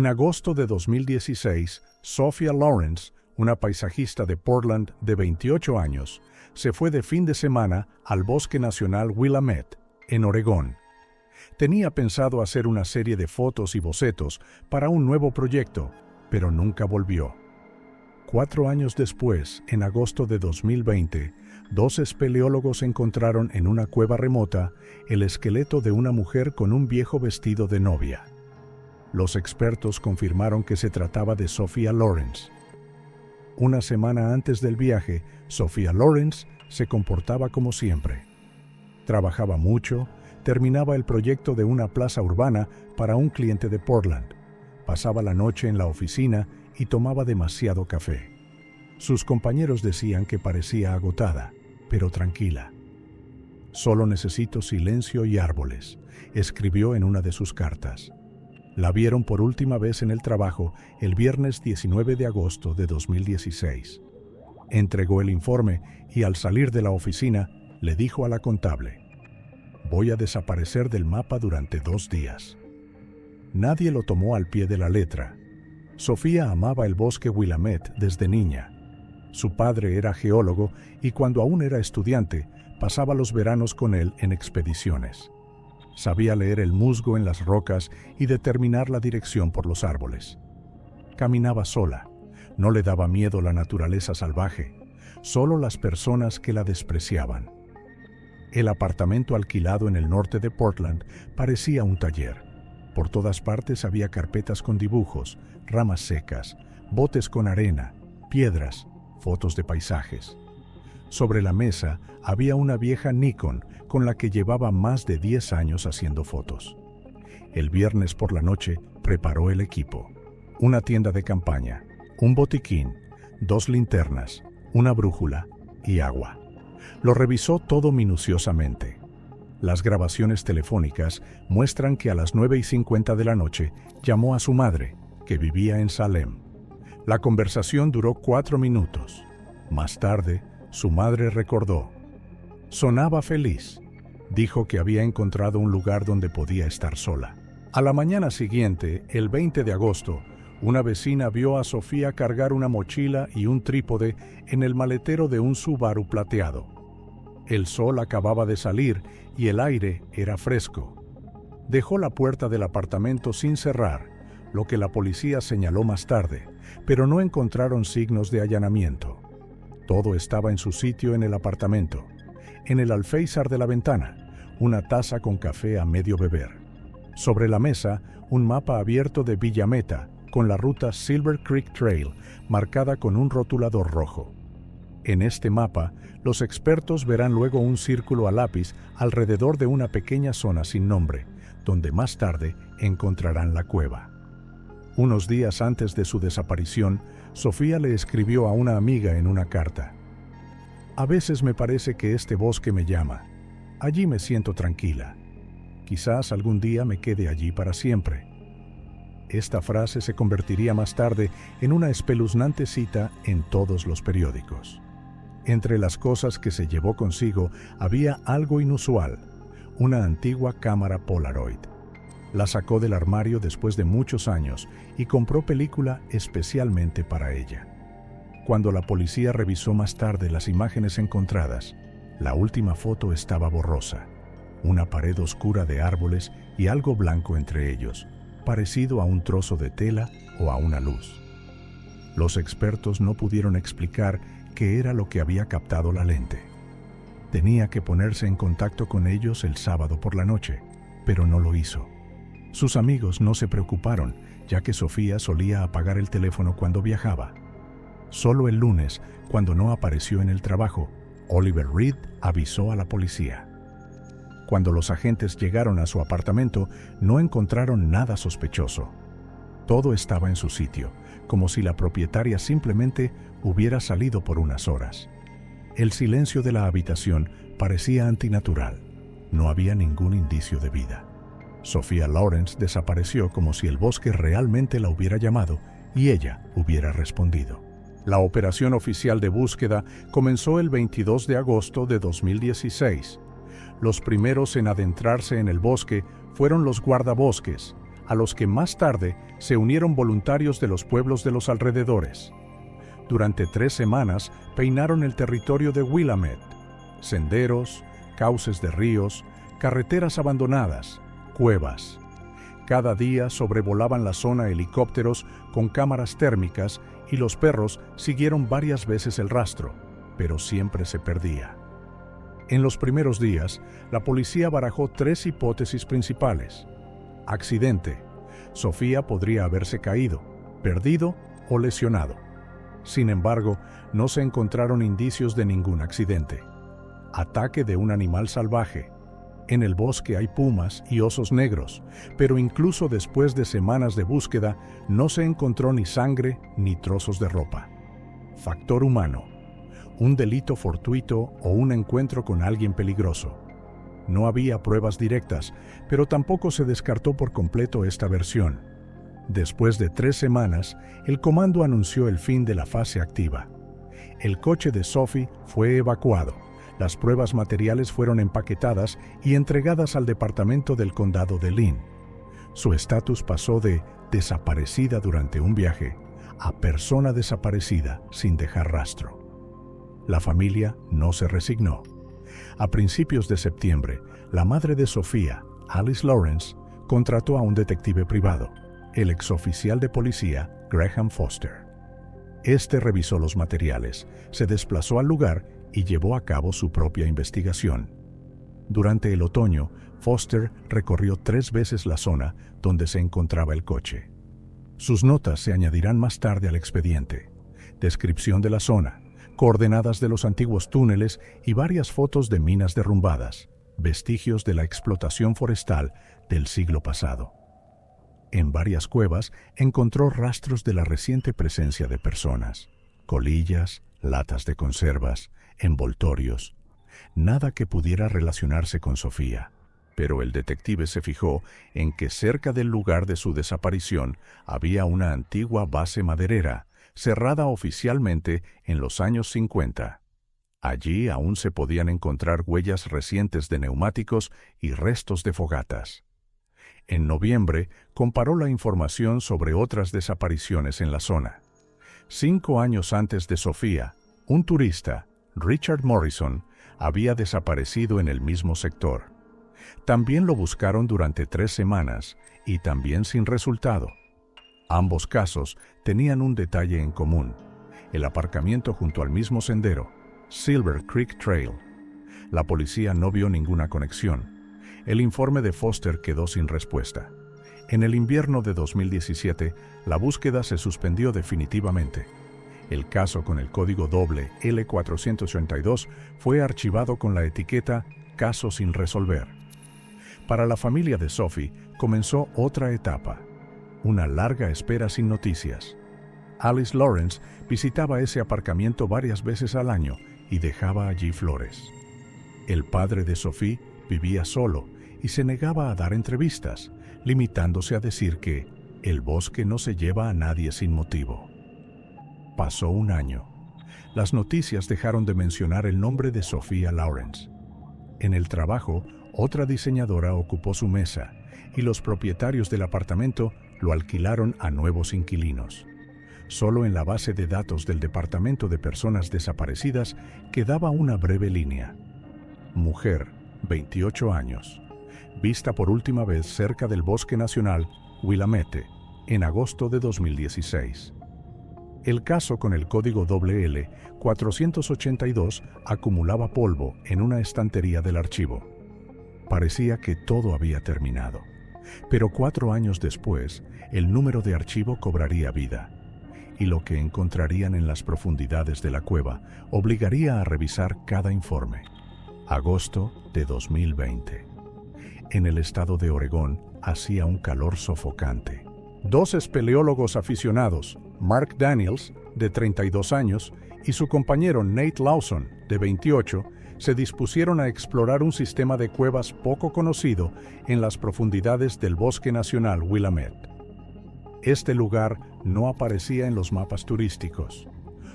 En agosto de 2016, Sophia Lawrence, una paisajista de Portland de 28 años, se fue de fin de semana al Bosque Nacional Willamette, en Oregón. Tenía pensado hacer una serie de fotos y bocetos para un nuevo proyecto, pero nunca volvió. 4 años después, en agosto de 2020, 2 espeleólogos encontraron en una cueva remota el esqueleto de una mujer con un viejo vestido de novia. Los expertos confirmaron que se trataba de Sophia Lawrence. Una semana antes del viaje, Sophia Lawrence se comportaba como siempre. Trabajaba mucho, terminaba el proyecto de una plaza urbana para un cliente de Portland. Pasaba la noche en la oficina y tomaba demasiado café. Sus compañeros decían que parecía agotada, pero tranquila. «Solo necesito silencio y árboles», escribió en una de sus cartas. La vieron por última vez en el trabajo el viernes 19 de agosto de 2016. Entregó el informe y al salir de la oficina le dijo a la contable: «Voy a desaparecer del mapa durante 2 días». Nadie lo tomó al pie de la letra. Sophia amaba el bosque Willamette desde niña. Su padre era geólogo y cuando aún era estudiante, pasaba los veranos con él en expediciones. Sabía leer el musgo en las rocas y determinar la dirección por los árboles. Caminaba sola. No le daba miedo la naturaleza salvaje, solo las personas que la despreciaban. El apartamento alquilado en el norte de Portland parecía un taller. Por todas partes había carpetas con dibujos, ramas secas, botes con arena, piedras, fotos de paisajes. Sobre la mesa había una vieja Nikon con la que llevaba más de 10 años haciendo fotos. El viernes por la noche preparó el equipo: una tienda de campaña, un botiquín, 2 linternas, una brújula y agua. Lo revisó todo minuciosamente. Las grabaciones telefónicas muestran que a las 9:50 de la noche llamó a su madre, que vivía en Salem. La conversación duró 4 minutos. Más tarde, su madre recordó. Sonaba feliz. Dijo que había encontrado un lugar donde podía estar sola. A la mañana siguiente, el 20 de agosto, una vecina vio a Sophia cargar una mochila y un trípode en el maletero de un Subaru plateado. El sol acababa de salir y el aire era fresco. Dejó la puerta del apartamento sin cerrar, lo que la policía señaló más tarde, pero no encontraron signos de allanamiento. Todo estaba en su sitio en el apartamento. En el alféizar de la ventana, una taza con café a medio beber. Sobre la mesa, un mapa abierto de Villameta, con la ruta Silver Creek Trail, marcada con un rotulador rojo. En este mapa, los expertos verán luego un círculo a lápiz alrededor de una pequeña zona sin nombre, donde más tarde encontrarán la cueva. Unos días antes de su desaparición, Sophia le escribió a una amiga en una carta: «A veces me parece que este bosque me llama. Allí me siento tranquila. Quizás algún día me quede allí para siempre». Esta frase se convertiría más tarde en una espeluznante cita en todos los periódicos. Entre las cosas que se llevó consigo había algo inusual: una antigua cámara Polaroid. La sacó del armario después de muchos años y compró película especialmente para ella. Cuando la policía revisó más tarde las imágenes encontradas, la última foto estaba borrosa: una pared oscura de árboles y algo blanco entre ellos, parecido a un trozo de tela o a una luz. Los expertos no pudieron explicar qué era lo que había captado la lente. Tenía que ponerse en contacto con ellos el sábado por la noche, pero no lo hizo. Sus amigos no se preocuparon, ya que Sophia solía apagar el teléfono cuando viajaba. Solo el lunes, cuando no apareció en el trabajo, Oliver Reed avisó a la policía. Cuando los agentes llegaron a su apartamento, no encontraron nada sospechoso. Todo estaba en su sitio, como si la propietaria simplemente hubiera salido por unas horas. El silencio de la habitación parecía antinatural. No había ningún indicio de vida. Sophia Lawrence desapareció como si el bosque realmente la hubiera llamado y ella hubiera respondido. La operación oficial de búsqueda comenzó el 22 de agosto de 2016. Los primeros en adentrarse en el bosque fueron los guardabosques, a los que más tarde se unieron voluntarios de los pueblos de los alrededores. Durante 3 semanas peinaron el territorio de Willamette: senderos, cauces de ríos, carreteras abandonadas, cuevas. Cada día sobrevolaban la zona helicópteros con cámaras térmicas y los perros siguieron varias veces el rastro, pero siempre se perdía. En los primeros días, la policía barajó 3 hipótesis principales. Accidente: Sofía podría haberse caído, perdido o lesionado. Sin embargo, no se encontraron indicios de ningún accidente. Ataque de un animal salvaje: en el bosque hay pumas y osos negros, pero incluso después de semanas de búsqueda, no se encontró ni sangre ni trozos de ropa. Factor humano: un delito fortuito o un encuentro con alguien peligroso. No había pruebas directas, pero tampoco se descartó por completo esta versión. Después de 3 semanas, el comando anunció el fin de la fase activa. El coche de Sophie fue evacuado. Las pruebas materiales fueron empaquetadas y entregadas al departamento del condado de Lynn. Su estatus pasó de desaparecida durante un viaje a persona desaparecida sin dejar rastro. La familia no se resignó. A principios de septiembre, la madre de Sofía, Alice Lawrence, contrató a un detective privado, el exoficial de policía Graham Foster. Este revisó los materiales, se desplazó al lugar y llevó a cabo su propia investigación. Durante el otoño, Foster recorrió 3 veces la zona donde se encontraba el coche. Sus notas se añadirán más tarde al expediente: descripción de la zona, coordenadas de los antiguos túneles y varias fotos de minas derrumbadas, vestigios de la explotación forestal del siglo pasado. En varias cuevas encontró rastros de la reciente presencia de personas: colillas, latas de conservas, envoltorios. Nada que pudiera relacionarse con Sofía, pero el detective se fijó en que cerca del lugar de su desaparición había una antigua base maderera, cerrada oficialmente en los años 50. Allí aún se podían encontrar huellas recientes de neumáticos y restos de fogatas. En noviembre, comparó la información sobre otras desapariciones en la zona. 5 años antes de Sofía, un turista, Richard Morrison, había desaparecido en el mismo sector. También lo buscaron durante 3 semanas y también sin resultado. Ambos casos tenían un detalle en común: el aparcamiento junto al mismo sendero, Silver Creek Trail. La policía no vio ninguna conexión. El informe de Foster quedó sin respuesta. En el invierno de 2017, la búsqueda se suspendió definitivamente. El caso con el código doble L482 fue archivado con la etiqueta «Caso sin resolver». Para la familia de Sophie comenzó otra etapa: una larga espera sin noticias. Alice Lawrence visitaba ese aparcamiento varias veces al año y dejaba allí flores. El padre de Sophie vivía solo y se negaba a dar entrevistas, limitándose a decir que el bosque no se lleva a nadie sin motivo. Pasó un año. Las noticias dejaron de mencionar el nombre de Sophia Lawrence. En el trabajo, otra diseñadora ocupó su mesa y los propietarios del apartamento lo alquilaron a nuevos inquilinos. Solo en la base de datos del Departamento de Personas Desaparecidas quedaba una breve línea: mujer, 28 años, vista por última vez cerca del Bosque Nacional Willamette en agosto de 2016. El caso con el código L482 acumulaba polvo en una estantería del archivo. Parecía que todo había terminado, pero 4 años después, el número de archivo cobraría vida, y lo que encontrarían en las profundidades de la cueva obligaría a revisar cada informe. Agosto de 2020. En el estado de Oregón hacía un calor sofocante. 2 espeleólogos aficionados, Mark Daniels, de 32 años, y su compañero Nate Lawson, de 28, se dispusieron a explorar un sistema de cuevas poco conocido en las profundidades del Bosque Nacional Willamette. Este lugar no aparecía en los mapas turísticos.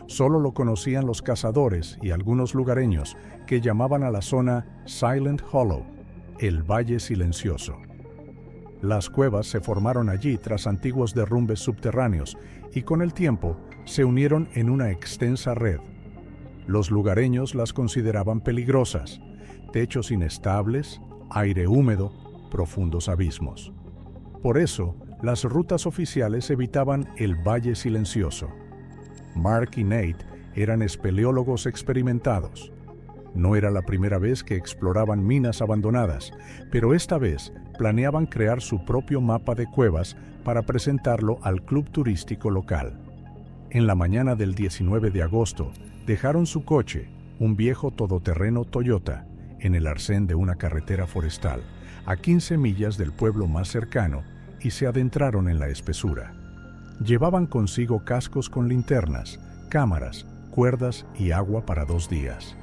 Solo lo conocían los cazadores y algunos lugareños, que llamaban a la zona Silent Hollow, el Valle Silencioso. Las cuevas se formaron allí tras antiguos derrumbes subterráneos y con el tiempo se unieron en una extensa red. Los lugareños las consideraban peligrosas: techos inestables, aire húmedo, profundos abismos. Por eso, las rutas oficiales evitaban el Valle Silencioso. Mark y Nate eran espeleólogos experimentados. No era la primera vez que exploraban minas abandonadas, pero esta vez planeaban crear su propio mapa de cuevas para presentarlo al club turístico local. En la mañana del 19 de agosto, dejaron su coche, un viejo todoterreno Toyota, en el arcén de una carretera forestal, a 15 millas del pueblo más cercano, y se adentraron en la espesura. Llevaban consigo cascos con linternas, cámaras, cuerdas y agua para 2 días.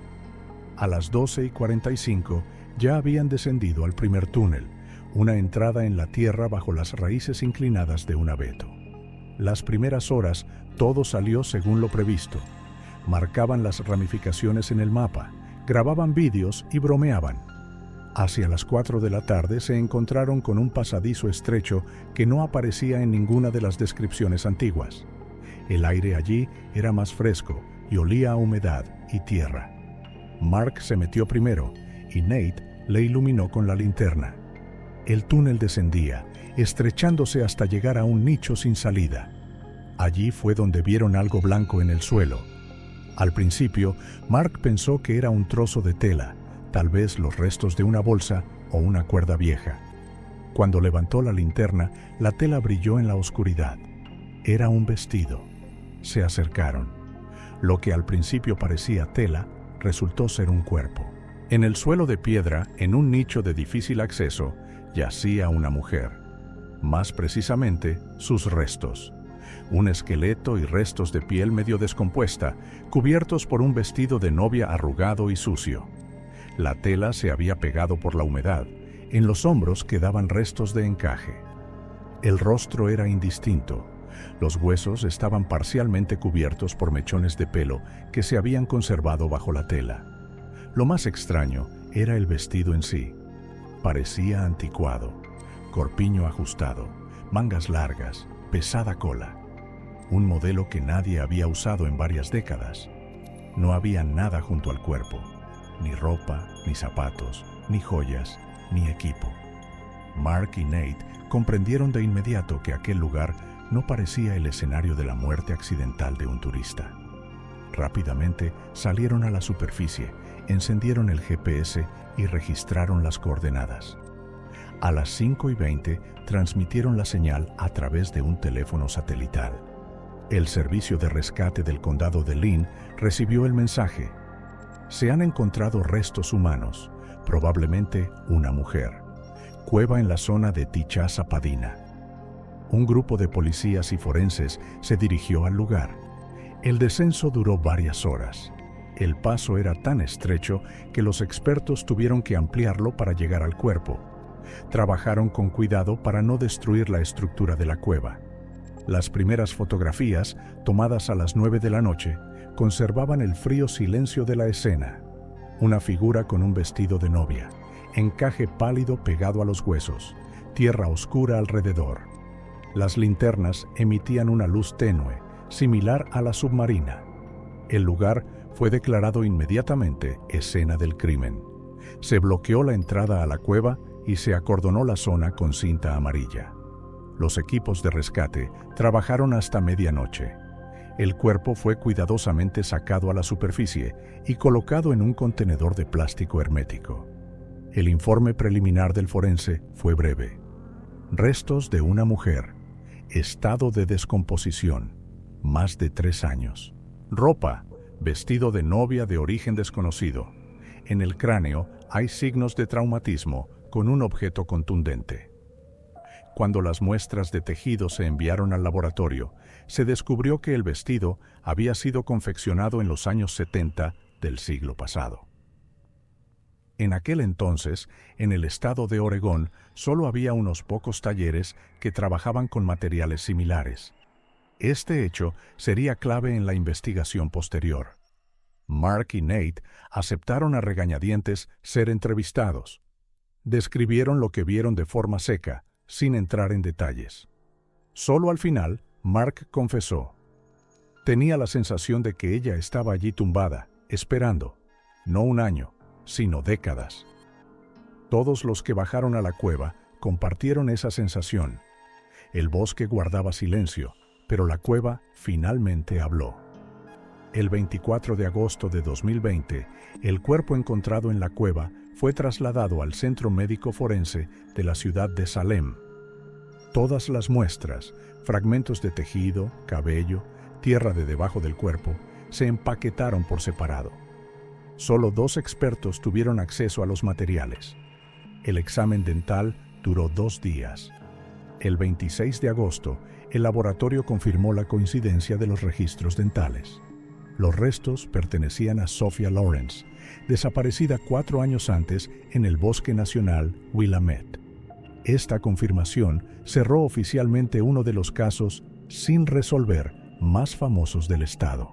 A las 12:45 ya habían descendido al primer túnel, una entrada en la tierra bajo las raíces inclinadas de un abeto. Las primeras horas todo salió según lo previsto. Marcaban las ramificaciones en el mapa, grababan vídeos y bromeaban. Hacia las 4 de la tarde se encontraron con un pasadizo estrecho que no aparecía en ninguna de las descripciones antiguas. El aire allí era más fresco y olía a humedad y tierra. Mark se metió primero y Nate le iluminó con la linterna. El túnel descendía, estrechándose hasta llegar a un nicho sin salida. Allí fue donde vieron algo blanco en el suelo. Al principio, Mark pensó que era un trozo de tela, tal vez los restos de una bolsa o una cuerda vieja. Cuando levantó la linterna, la tela brilló en la oscuridad. Era un vestido. Se acercaron. Lo que al principio parecía tela, resultó ser un cuerpo. En el suelo de piedra, en un nicho de difícil acceso, yacía una mujer. Más precisamente, sus restos. Un esqueleto y restos de piel medio descompuesta, cubiertos por un vestido de novia arrugado y sucio. La tela se había pegado por la humedad. En los hombros quedaban restos de encaje. El rostro era indistinto. Los huesos estaban parcialmente cubiertos por mechones de pelo que se habían conservado bajo la tela. Lo más extraño era el vestido en sí. Parecía anticuado, corpiño ajustado, mangas largas, pesada cola. Un modelo que nadie había usado en varias décadas. No había nada junto al cuerpo, ni ropa, ni zapatos, ni joyas, ni equipo. Mark y Nate comprendieron de inmediato que aquel lugar no parecía el escenario de la muerte accidental de un turista. Rápidamente salieron a la superficie, encendieron el GPS y registraron las coordenadas. A las 5:20 transmitieron la señal a través de un teléfono satelital. El servicio de rescate del condado de Lynn recibió el mensaje: se han encontrado restos humanos, probablemente una mujer. Cueva en la zona de Tichaza-Padina. Un grupo de policías y forenses se dirigió al lugar. El descenso duró varias horas. El paso era tan estrecho que los expertos tuvieron que ampliarlo para llegar al cuerpo. Trabajaron con cuidado para no destruir la estructura de la cueva. Las primeras fotografías, tomadas a las 9 de la noche, conservaban el frío silencio de la escena. Una figura con un vestido de novia, encaje pálido pegado a los huesos, tierra oscura alrededor. Las linternas emitían una luz tenue, similar a la submarina. El lugar fue declarado inmediatamente escena del crimen. Se bloqueó la entrada a la cueva y se acordonó la zona con cinta amarilla. Los equipos de rescate trabajaron hasta medianoche. El cuerpo fue cuidadosamente sacado a la superficie y colocado en un contenedor de plástico hermético. El informe preliminar del forense fue breve. Restos de una mujer. Estado de descomposición. Más de 3 años. Ropa. Vestido de novia de origen desconocido. En el cráneo hay signos de traumatismo con un objeto contundente. Cuando las muestras de tejido se enviaron al laboratorio, se descubrió que el vestido había sido confeccionado en los años 70 del siglo pasado. En aquel entonces, en el estado de Oregón, solo había unos pocos talleres que trabajaban con materiales similares. Este hecho sería clave en la investigación posterior. Mark y Nate aceptaron a regañadientes ser entrevistados. Describieron lo que vieron de forma seca, sin entrar en detalles. Solo al final, Mark confesó: tenía la sensación de que ella estaba allí tumbada, esperando, no un año, sino décadas. Todos los que bajaron a la cueva compartieron esa sensación. El bosque guardaba silencio, pero la cueva finalmente habló. El 24 de agosto de 2020, el cuerpo encontrado en la cueva fue trasladado al Centro Médico Forense de la ciudad de Salem. Todas las muestras, fragmentos de tejido, cabello, tierra de debajo del cuerpo, se empaquetaron por separado. Solo 2 expertos tuvieron acceso a los materiales. El examen dental duró 2 días. El 26 de agosto, el laboratorio confirmó la coincidencia de los registros dentales. Los restos pertenecían a Sophia Lawrence, desaparecida 4 años antes en el Bosque Nacional Willamette. Esta confirmación cerró oficialmente uno de los casos sin resolver más famosos del estado.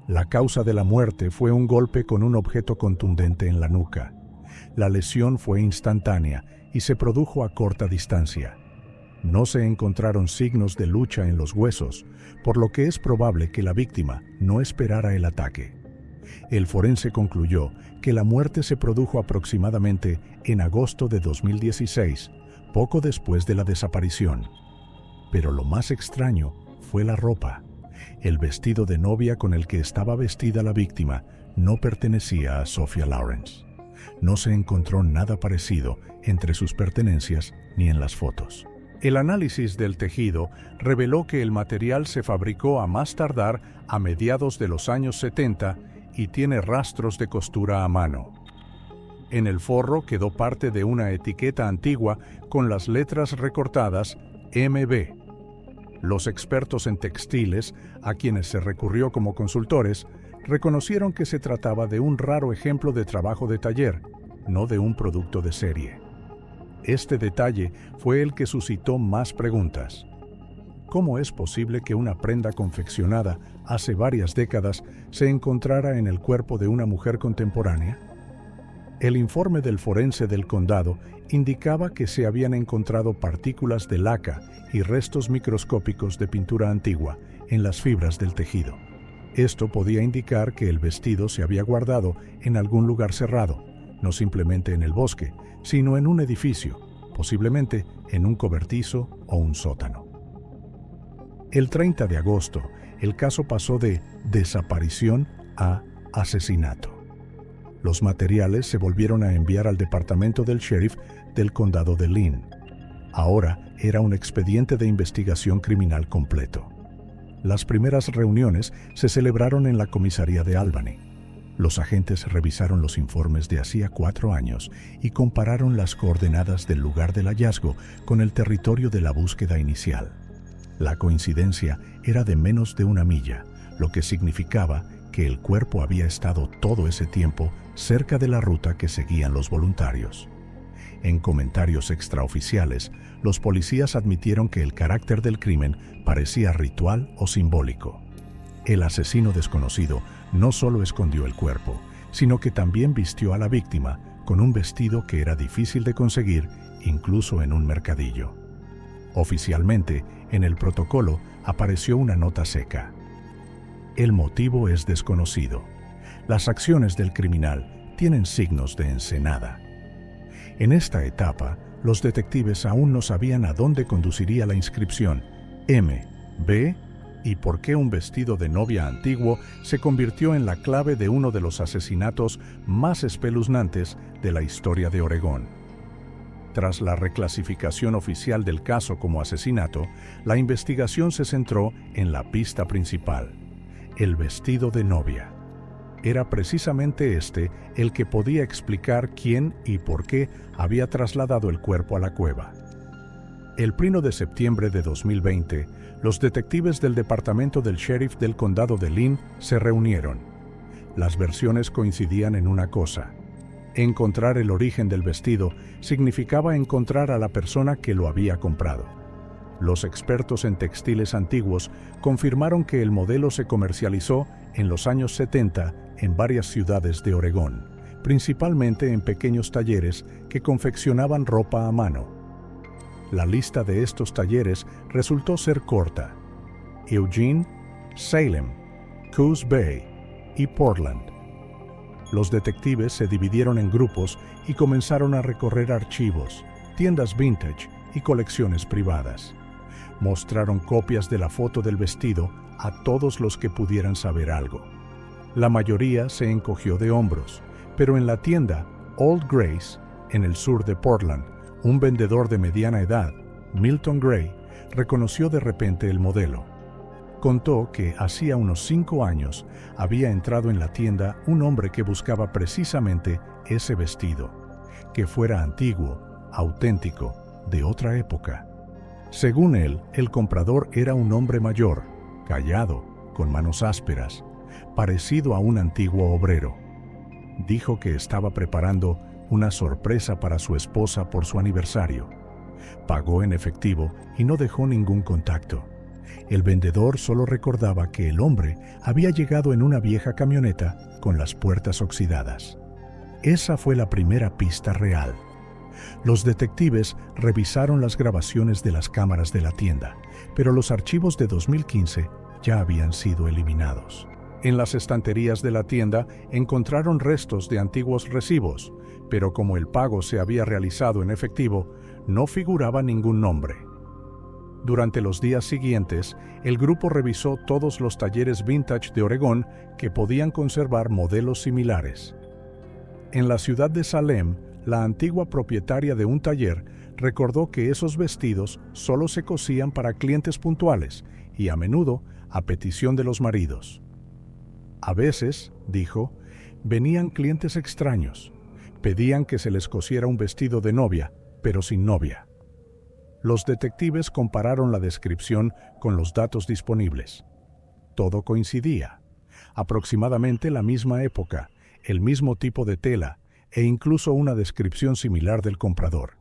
La causa de la muerte fue un golpe con un objeto contundente en la nuca. La lesión fue instantánea y se produjo a corta distancia. No se encontraron signos de lucha en los huesos, por lo que es probable que la víctima no esperara el ataque. El forense concluyó que la muerte se produjo aproximadamente en agosto de 2016, poco después de la desaparición. Pero lo más extraño fue la ropa. El vestido de novia con el que estaba vestida la víctima no pertenecía a Sophia Lawrence. No se encontró nada parecido entre sus pertenencias ni en las fotos. El análisis del tejido reveló que el material se fabricó a más tardar a mediados de los años 70 y tiene rastros de costura a mano. En el forro quedó parte de una etiqueta antigua con las letras recortadas MB. Los expertos en textiles, a quienes se recurrió como consultores, reconocieron que se trataba de un raro ejemplo de trabajo de taller, no de un producto de serie. Este detalle fue el que suscitó más preguntas. ¿Cómo es posible que una prenda confeccionada hace varias décadas se encontrara en el cuerpo de una mujer contemporánea? El informe del forense del condado indicaba que se habían encontrado partículas de laca y restos microscópicos de pintura antigua en las fibras del tejido. Esto podía indicar que el vestido se había guardado en algún lugar cerrado, no simplemente en el bosque, sino en un edificio, posiblemente en un cobertizo o un sótano. El 30 de agosto, el caso pasó de desaparición a asesinato. Los materiales se volvieron a enviar al departamento del sheriff del condado de Lynn. Ahora era un expediente de investigación criminal completo. Las primeras reuniones se celebraron en la comisaría de Albany. Los agentes revisaron los informes de hacía 4 años y compararon las coordenadas del lugar del hallazgo con el territorio de la búsqueda inicial. La coincidencia era de menos de 1 milla, lo que significaba que el cuerpo había estado todo ese tiempo cerca de la ruta que seguían los voluntarios. En comentarios extraoficiales, los policías admitieron que el carácter del crimen parecía ritual o simbólico. El asesino desconocido no solo escondió el cuerpo, sino que también vistió a la víctima con un vestido que era difícil de conseguir incluso en un mercadillo. Oficialmente, en el protocolo apareció una nota seca. El motivo es desconocido. Las acciones del criminal tienen signos de ensenada. En esta etapa, los detectives aún no sabían a dónde conduciría la inscripción M, B y por qué un vestido de novia antiguo se convirtió en la clave de uno de los asesinatos más espeluznantes de la historia de Oregón. Tras la reclasificación oficial del caso como asesinato, la investigación se centró en la pista principal: el vestido de novia. Era precisamente este el que podía explicar quién y por qué había trasladado el cuerpo a la cueva. El 1 de septiembre de 2020, los detectives del departamento del sheriff del condado de Lynn se reunieron. Las versiones coincidían en una cosa: encontrar el origen del vestido significaba encontrar a la persona que lo había comprado. Los expertos en textiles antiguos confirmaron que el modelo se comercializó en los años 70 en varias ciudades de Oregón, principalmente en pequeños talleres que confeccionaban ropa a mano. La lista de estos talleres resultó ser corta: Eugene, Salem, Coos Bay y Portland. Los detectives se dividieron en grupos y comenzaron a recorrer archivos, tiendas vintage y colecciones privadas. Mostraron copias de la foto del vestido a todos los que pudieran saber algo. La mayoría se encogió de hombros, pero en la tienda Old Grace, en el sur de Portland, un vendedor de mediana edad, Milton Gray, reconoció de repente el modelo. Contó que hacía unos 5 años había entrado en la tienda un hombre que buscaba precisamente ese vestido, que fuera antiguo, auténtico, de otra época. Según él, el comprador era un hombre mayor, callado, con manos ásperas, parecido a un antiguo obrero. Dijo que estaba preparando una sorpresa para su esposa por su aniversario. Pagó en efectivo y no dejó ningún contacto. El vendedor solo recordaba que el hombre había llegado en una vieja camioneta con las puertas oxidadas. Esa fue la primera pista real. Los detectives revisaron las grabaciones de las cámaras de la tienda, pero los archivos de 2015 ya habían sido eliminados. En las estanterías de la tienda encontraron restos de antiguos recibos, pero como el pago se había realizado en efectivo, no figuraba ningún nombre. Durante los días siguientes, el grupo revisó todos los talleres vintage de Oregón que podían conservar modelos similares. En la ciudad de Salem, la antigua propietaria de un taller recordó que esos vestidos solo se cosían para clientes puntuales y a menudo a petición de los maridos. A veces, dijo, venían clientes extraños. Pedían que se les cosiera un vestido de novia, pero sin novia. Los detectives compararon la descripción con los datos disponibles. Todo coincidía. Aproximadamente la misma época, el mismo tipo de tela e incluso una descripción similar del comprador.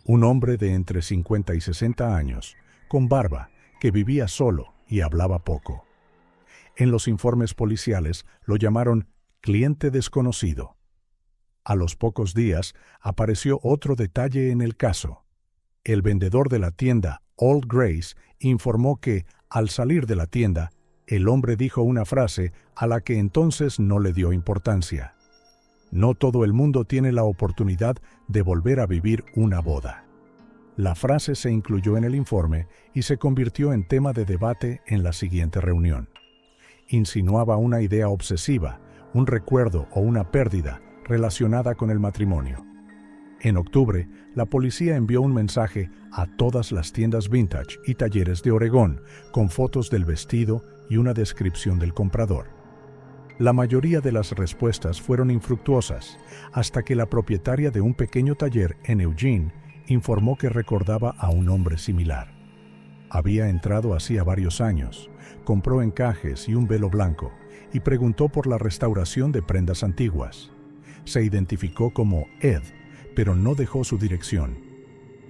Un hombre de entre 50 y 60 años, con barba, que vivía solo y hablaba poco. En los informes policiales lo llamaron cliente desconocido. A los pocos días apareció otro detalle en el caso. El vendedor de la tienda Old Grace informó que, al salir de la tienda, el hombre dijo una frase a la que entonces no le dio importancia. No todo el mundo tiene la oportunidad de volver a vivir una boda. La frase se incluyó en el informe y se convirtió en tema de debate en la siguiente reunión. Insinuaba una idea obsesiva, un recuerdo o una pérdida relacionada con el matrimonio. En octubre, la policía envió un mensaje a todas las tiendas vintage y talleres de Oregón con fotos del vestido y una descripción del comprador. La mayoría de las respuestas fueron infructuosas, hasta que la propietaria de un pequeño taller en Eugene informó que recordaba a un hombre similar. Había entrado hacía varios años, compró encajes y un velo blanco, y preguntó por la restauración de prendas antiguas. Se identificó como Ed, pero no dejó su dirección.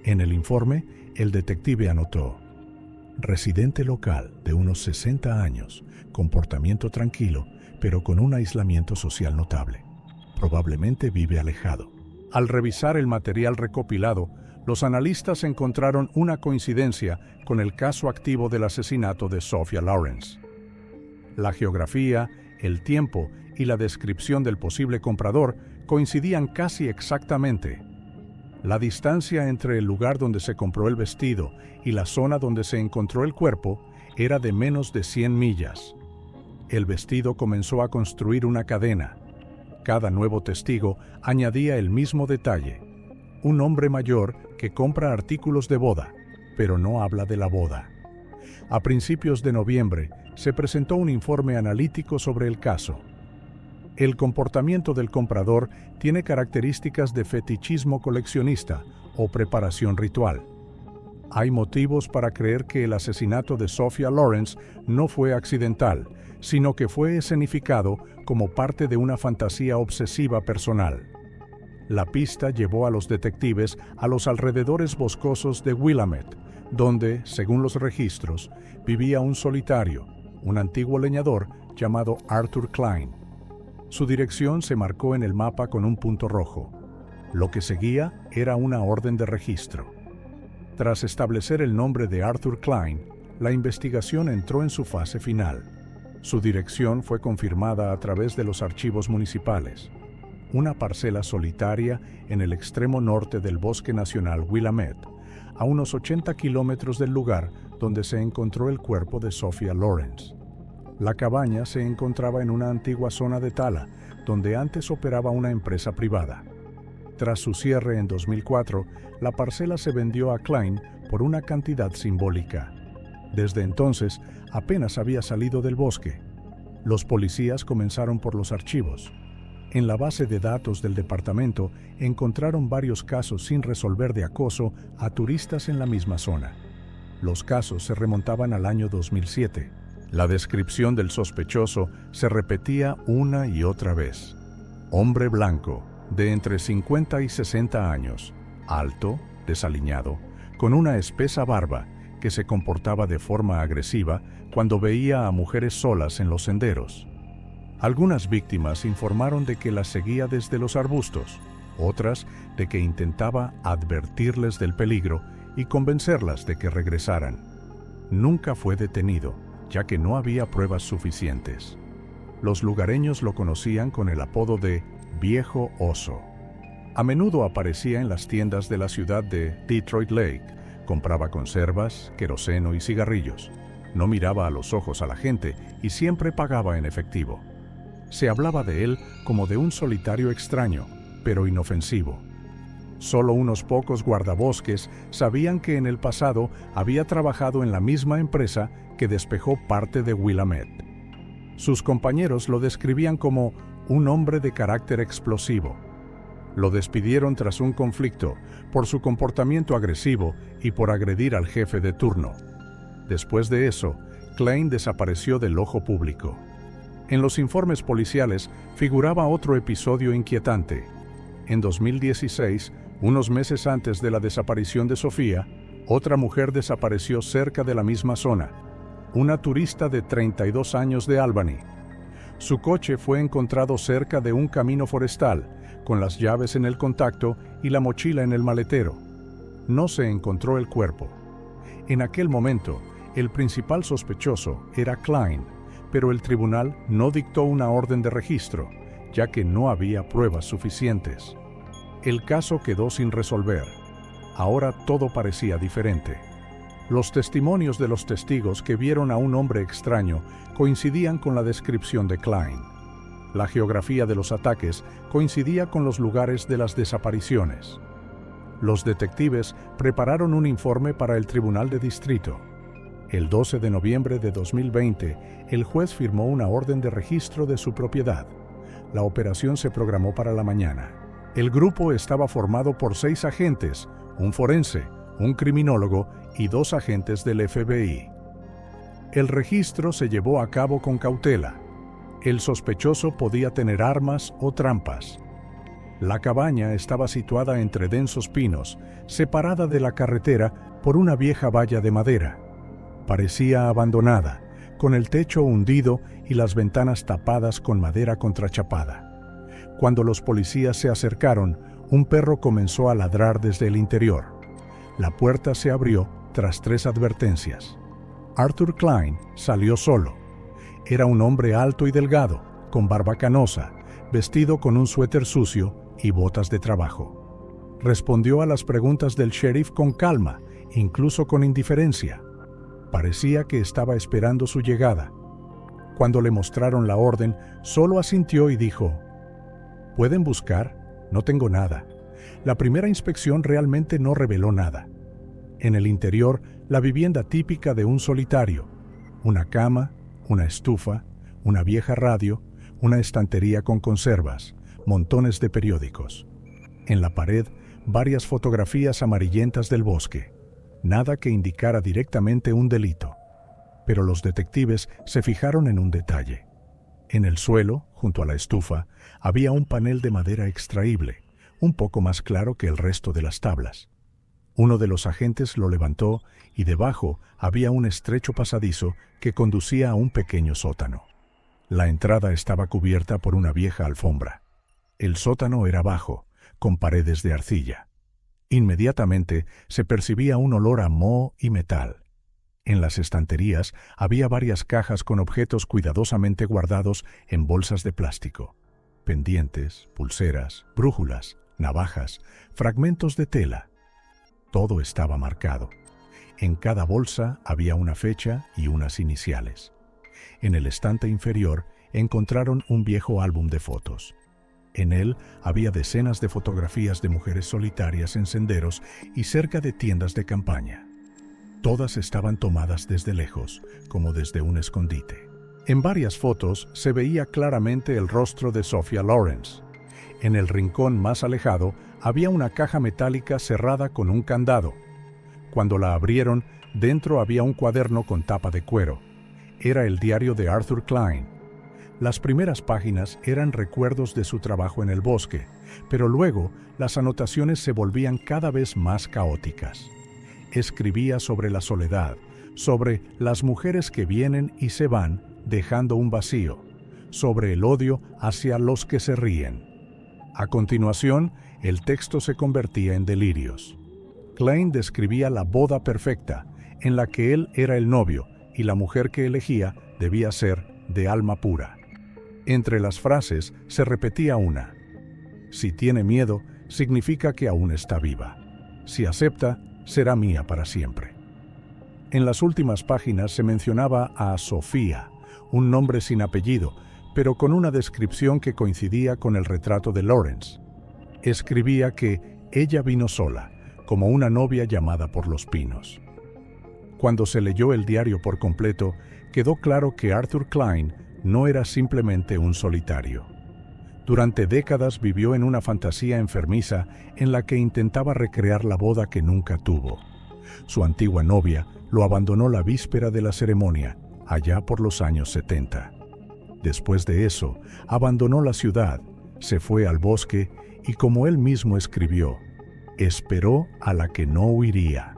En el informe, el detective anotó: residente local de unos 60 años, comportamiento tranquilo, pero con un aislamiento social notable. Probablemente vive alejado. Al revisar el material recopilado, los analistas encontraron una coincidencia con el caso activo del asesinato de Sophia Lawrence. La geografía, el tiempo y la descripción del posible comprador coincidían casi exactamente. La distancia entre el lugar donde se compró el vestido y la zona donde se encontró el cuerpo era de menos de 100 millas. El vestido comenzó a construir una cadena. Cada nuevo testigo añadía el mismo detalle: un hombre mayor que compra artículos de boda, pero no habla de la boda. A principios de noviembre se presentó un informe analítico sobre el caso. El comportamiento del comprador tiene características de fetichismo coleccionista o preparación ritual. Hay motivos para creer que el asesinato de Sophia Lawrence no fue accidental, sino que fue escenificado como parte de una fantasía obsesiva personal. La pista llevó a los detectives a los alrededores boscosos de Willamette, donde, según los registros, vivía un solitario, un antiguo leñador llamado Arthur Klein. Su dirección se marcó en el mapa con un punto rojo. Lo que seguía era una orden de registro. Tras establecer el nombre de Arthur Klein, la investigación entró en su fase final. Su dirección fue confirmada a través de los archivos municipales. Una parcela solitaria en el extremo norte del Bosque Nacional Willamette, a unos 80 kilómetros del lugar donde se encontró el cuerpo de Sophia Lawrence. La cabaña se encontraba en una antigua zona de tala, donde antes operaba una empresa privada. Tras su cierre en 2004, la parcela se vendió a Klein por una cantidad simbólica. Desde entonces, apenas había salido del bosque. Los policías comenzaron por los archivos. En la base de datos del departamento encontraron varios casos sin resolver de acoso a turistas en la misma zona. Los casos se remontaban al año 2007. La descripción del sospechoso se repetía una y otra vez. Hombre blanco, de entre 50 y 60 años, alto, desaliñado, con una espesa barba, que se comportaba de forma agresiva cuando veía a mujeres solas en los senderos. Algunas víctimas informaron de que las seguía desde los arbustos, otras de que intentaba advertirles del peligro y convencerlas de que regresaran. Nunca fue detenido, ya que no había pruebas suficientes. Los lugareños lo conocían con el apodo de Viejo Oso. A menudo aparecía en las tiendas de la ciudad de Detroit Lake, compraba conservas, queroseno y cigarrillos. No miraba a los ojos a la gente y siempre pagaba en efectivo. Se hablaba de él como de un solitario extraño, pero inofensivo. Solo unos pocos guardabosques sabían que en el pasado había trabajado en la misma empresa que despejó parte de Willamette. Sus compañeros lo describían como un hombre de carácter explosivo. Lo despidieron tras un conflicto por su comportamiento agresivo y por agredir al jefe de turno. Después de eso, Klein desapareció del ojo público. En los informes policiales figuraba otro episodio inquietante. En 2016, unos meses antes de la desaparición de Sofía, otra mujer desapareció cerca de la misma zona, una turista de 32 años de Albany. Su coche fue encontrado cerca de un camino forestal, con las llaves en el contacto y la mochila en el maletero. No se encontró el cuerpo. En aquel momento, el principal sospechoso era Klein, pero el tribunal no dictó una orden de registro, ya que no había pruebas suficientes. El caso quedó sin resolver. Ahora todo parecía diferente. Los testimonios de los testigos que vieron a un hombre extraño coincidían con la descripción de Klein. La geografía de los ataques coincidía con los lugares de las desapariciones. Los detectives prepararon un informe para el Tribunal de Distrito. El 12 de noviembre de 2020, el juez firmó una orden de registro de su propiedad. La operación se programó para la mañana. El grupo estaba formado por 6 agentes, un forense, un criminólogo y 2 agentes del FBI. El registro se llevó a cabo con cautela. El sospechoso podía tener armas o trampas. La cabaña estaba situada entre densos pinos, separada de la carretera por una vieja valla de madera. Parecía abandonada, con el techo hundido y las ventanas tapadas con madera contrachapada. Cuando los policías se acercaron, un perro comenzó a ladrar desde el interior. La puerta se abrió tras 3 advertencias. Arthur Klein salió solo. Era un hombre alto y delgado, con barba canosa, vestido con un suéter sucio y botas de trabajo. Respondió a las preguntas del sheriff con calma, incluso con indiferencia. Parecía que estaba esperando su llegada. Cuando le mostraron la orden, solo asintió y dijo: «¿Pueden buscar? No tengo nada. La primera inspección realmente no reveló nada». En el interior, la vivienda típica de un solitario: una cama, una estufa, una vieja radio, una estantería con conservas, montones de periódicos. En la pared, varias fotografías amarillentas del bosque. Nada que indicara directamente un delito. Pero los detectives se fijaron en un detalle. En el suelo, junto a la estufa, había un panel de madera extraíble, un poco más claro que el resto de las tablas. Uno de los agentes lo levantó y debajo había un estrecho pasadizo que conducía a un pequeño sótano. La entrada estaba cubierta por una vieja alfombra. El sótano era bajo, con paredes de arcilla. Inmediatamente se percibía un olor a moho y metal. En las estanterías había varias cajas con objetos cuidadosamente guardados en bolsas de plástico. Pendientes, pulseras, brújulas, navajas, fragmentos de tela. Todo estaba marcado. En cada bolsa había una fecha y unas iniciales. En el estante inferior encontraron un viejo álbum de fotos. En él había decenas de fotografías de mujeres solitarias en senderos y cerca de tiendas de campaña. Todas estaban tomadas desde lejos, como desde un escondite. En varias fotos se veía claramente el rostro de Sophia Loren. En el rincón más alejado había una caja metálica cerrada con un candado. Cuando la abrieron, dentro había un cuaderno con tapa de cuero. Era el diario de Arthur Klein. Las primeras páginas eran recuerdos de su trabajo en el bosque, pero luego las anotaciones se volvían cada vez más caóticas. Escribía sobre la soledad, sobre las mujeres que vienen y se van, dejando un vacío, sobre el odio hacia los que se ríen. A continuación, el texto se convertía en delirios. Klein describía la boda perfecta, en la que él era el novio y la mujer que elegía debía ser de alma pura. Entre las frases se repetía una: si tiene miedo, significa que aún está viva. Si acepta, será mía para siempre. En las últimas páginas se mencionaba a Sofía, un nombre sin apellido, pero con una descripción que coincidía con el retrato de Lawrence. Escribía que ella vino sola, como una novia llamada por los pinos. Cuando se leyó el diario por completo, quedó claro que Arthur Klein no era simplemente un solitario. Durante décadas vivió en una fantasía enfermiza en la que intentaba recrear la boda que nunca tuvo. Su antigua novia lo abandonó la víspera de la ceremonia, allá por los años 70. Después de eso, abandonó la ciudad, se fue al bosque y, como él mismo escribió, esperó a la que no huiría.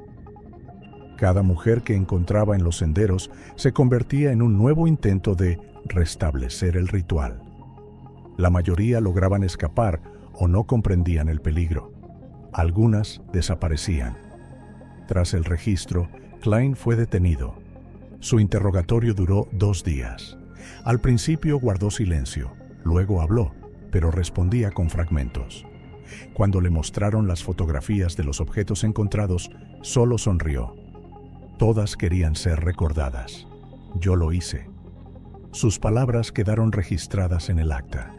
Cada mujer que encontraba en los senderos se convertía en un nuevo intento de restablecer el ritual. La mayoría lograban escapar o no comprendían el peligro. Algunas desaparecían. Tras el registro, Klein fue detenido. Su interrogatorio duró 2 días. Al principio guardó silencio, luego habló, pero respondía con fragmentos. Cuando le mostraron las fotografías de los objetos encontrados, solo sonrió. Todas querían ser recordadas. Yo lo hice. Sus palabras quedaron registradas en el acta.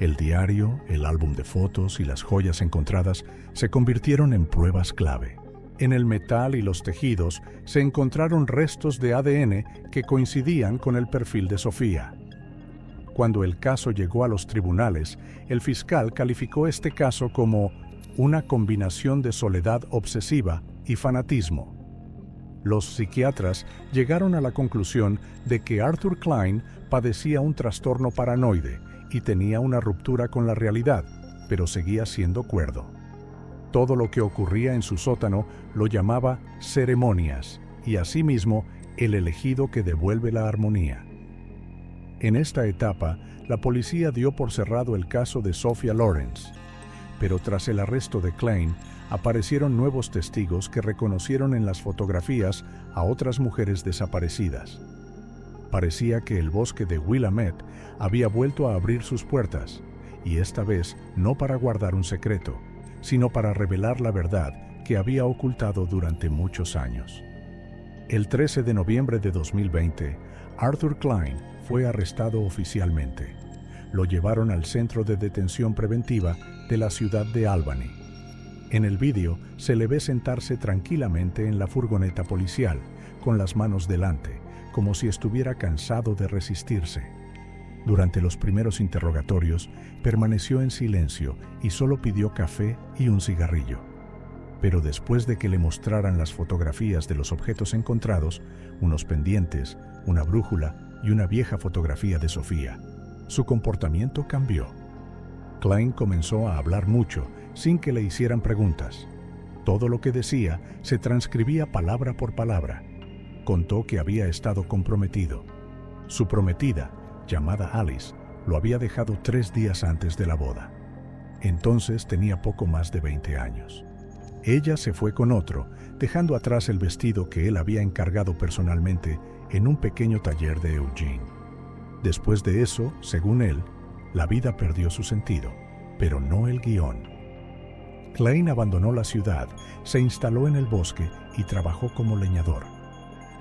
El diario, el álbum de fotos y las joyas encontradas se convirtieron en pruebas clave. En el metal y los tejidos se encontraron restos de ADN que coincidían con el perfil de Sofía. Cuando el caso llegó a los tribunales, el fiscal calificó este caso como una combinación de soledad obsesiva y fanatismo. Los psiquiatras llegaron a la conclusión de que Arthur Klein padecía un trastorno paranoide y tenía una ruptura con la realidad, pero seguía siendo cuerdo. Todo lo que ocurría en su sótano lo llamaba ceremonias y asimismo el elegido que devuelve la armonía. En esta etapa, la policía dio por cerrado el caso de Sophia Loren, pero tras el arresto de Klein, aparecieron nuevos testigos que reconocieron en las fotografías a otras mujeres desaparecidas. Parecía que el bosque de Willamette había vuelto a abrir sus puertas, y esta vez no para guardar un secreto, sino para revelar la verdad que había ocultado durante muchos años. El 13 de noviembre de 2020, Arthur Klein fue arrestado oficialmente. Lo llevaron al centro de detención preventiva de la ciudad de Albany. En el vídeo se le ve sentarse tranquilamente en la furgoneta policial, con las manos delante, como si estuviera cansado de resistirse. Durante los primeros interrogatorios, permaneció en silencio y solo pidió café y un cigarrillo. Pero después de que le mostraran las fotografías de los objetos encontrados, unos pendientes, una brújula y una vieja fotografía de Sofía, su comportamiento cambió. Klein comenzó a hablar mucho, sin que le hicieran preguntas. Todo lo que decía se transcribía palabra por palabra. Contó que había estado comprometido. Su prometida, llamada Alice, lo había dejado 3 días antes de la boda. Entonces tenía poco más de 20 años. Ella se fue con otro, dejando atrás el vestido que él había encargado personalmente en un pequeño taller de Eugene. Después de eso, según él, la vida perdió su sentido, pero no el guión. Klein abandonó la ciudad, se instaló en el bosque y trabajó como leñador.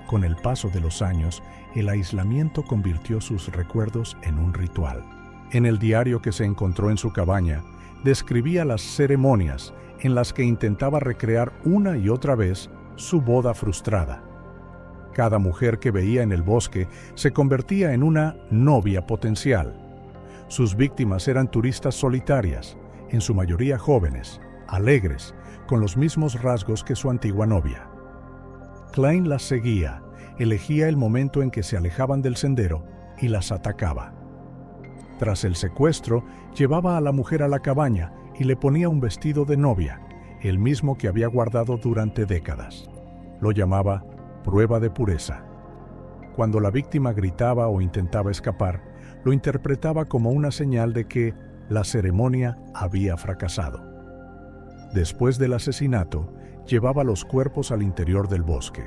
Con el paso de los años, el aislamiento convirtió sus recuerdos en un ritual. En el diario que se encontró en su cabaña, describía las ceremonias en las que intentaba recrear una y otra vez su boda frustrada. Cada mujer que veía en el bosque se convertía en una novia potencial. Sus víctimas eran turistas solitarias, en su mayoría jóvenes, alegres, con los mismos rasgos que su antigua novia. Klein las seguía, elegía el momento en que se alejaban del sendero y las atacaba. Tras el secuestro, llevaba a la mujer a la cabaña y le ponía un vestido de novia, el mismo que había guardado durante décadas. Lo llamaba prueba de pureza. Cuando la víctima gritaba o intentaba escapar, lo interpretaba como una señal de que la ceremonia había fracasado. Después del asesinato, llevaba los cuerpos al interior del bosque.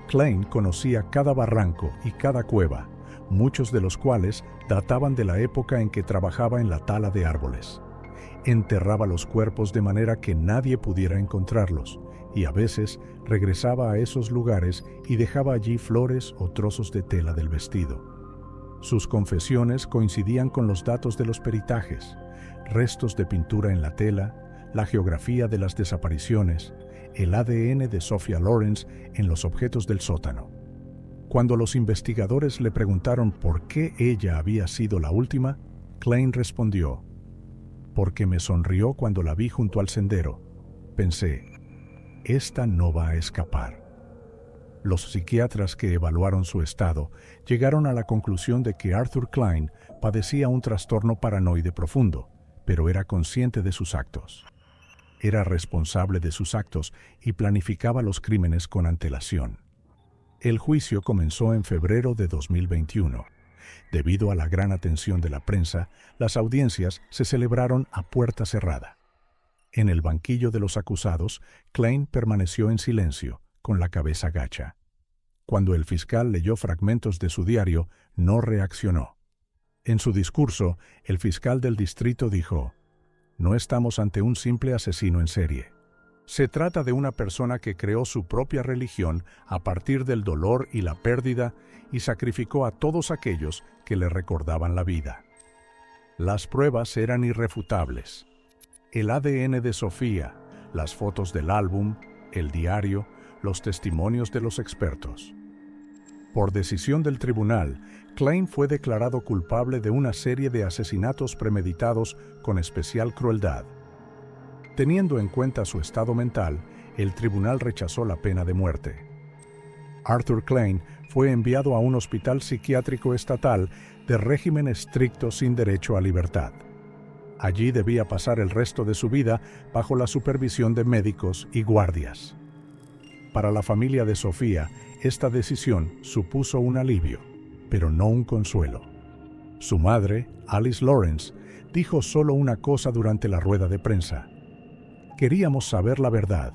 Klein conocía cada barranco y cada cueva, muchos de los cuales databan de la época en que trabajaba en la tala de árboles. Enterraba los cuerpos de manera que nadie pudiera encontrarlos, y a veces regresaba a esos lugares y dejaba allí flores o trozos de tela del vestido. Sus confesiones coincidían con los datos de los peritajes, restos de pintura en la tela, la geografía de las desapariciones, el ADN de Sophia Lorenz en los objetos del sótano. Cuando los investigadores le preguntaron por qué ella había sido la última, Klein respondió: «Porque me sonrió cuando la vi junto al sendero. Pensé, esta no va a escapar». Los psiquiatras que evaluaron su estado llegaron a la conclusión de que Arthur Klein padecía un trastorno paranoide profundo, pero era consciente de sus actos. Era responsable de sus actos y planificaba los crímenes con antelación. El juicio comenzó en febrero de 2021. Debido a la gran atención de la prensa, las audiencias se celebraron a puerta cerrada. En el banquillo de los acusados, Klein permaneció en silencio, con la cabeza gacha. Cuando el fiscal leyó fragmentos de su diario, no reaccionó. En su discurso, el fiscal del distrito dijo: «No estamos ante un simple asesino en serie. Se trata de una persona que creó su propia religión a partir del dolor y la pérdida y sacrificó a todos aquellos que le recordaban la vida». Las pruebas eran irrefutables. El ADN de Sofía, las fotos del álbum, el diario, los testimonios de los expertos. Por decisión del tribunal, Klein fue declarado culpable de una serie de asesinatos premeditados con especial crueldad. Teniendo en cuenta su estado mental, el tribunal rechazó la pena de muerte. Arthur Klein fue enviado a un hospital psiquiátrico estatal de régimen estricto sin derecho a libertad. Allí debía pasar el resto de su vida bajo la supervisión de médicos y guardias. Para la familia de Sofía, esta decisión supuso un alivio, pero no un consuelo. Su madre, Alice Lorenz, dijo solo una cosa durante la rueda de prensa: «Queríamos saber la verdad,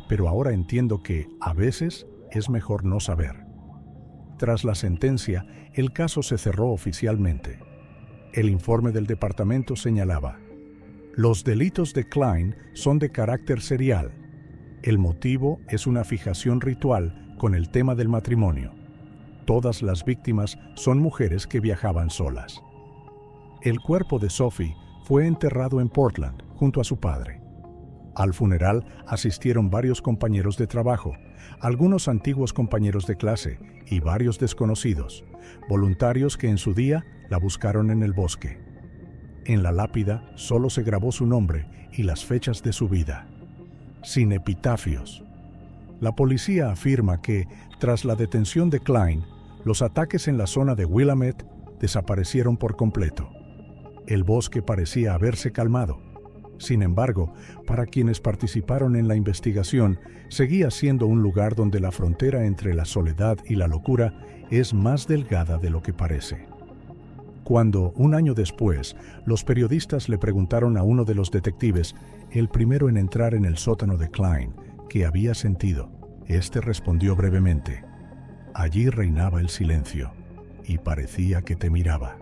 pero ahora entiendo que, a veces, es mejor no saber». Tras la sentencia, el caso se cerró oficialmente. El informe del departamento señalaba: «Los delitos de Klein son de carácter serial. El motivo es una fijación ritual con el tema del matrimonio. Todas las víctimas son mujeres que viajaban solas». El cuerpo de Sophie fue enterrado en Portland junto a su padre. Al funeral asistieron varios compañeros de trabajo, algunos antiguos compañeros de clase y varios desconocidos, voluntarios que en su día la buscaron en el bosque. En la lápida solo se grabó su nombre y las fechas de su vida, sin epitafios. La policía afirma que, tras la detención de Klein, los ataques en la zona de Willamette desaparecieron por completo. El bosque parecía haberse calmado. Sin embargo, para quienes participaron en la investigación, seguía siendo un lugar donde la frontera entre la soledad y la locura es más delgada de lo que parece. Cuando, un año después, los periodistas le preguntaron a uno de los detectives, el primero en entrar en el sótano de Klein, qué había sentido, este respondió brevemente: allí reinaba el silencio, y parecía que te miraba.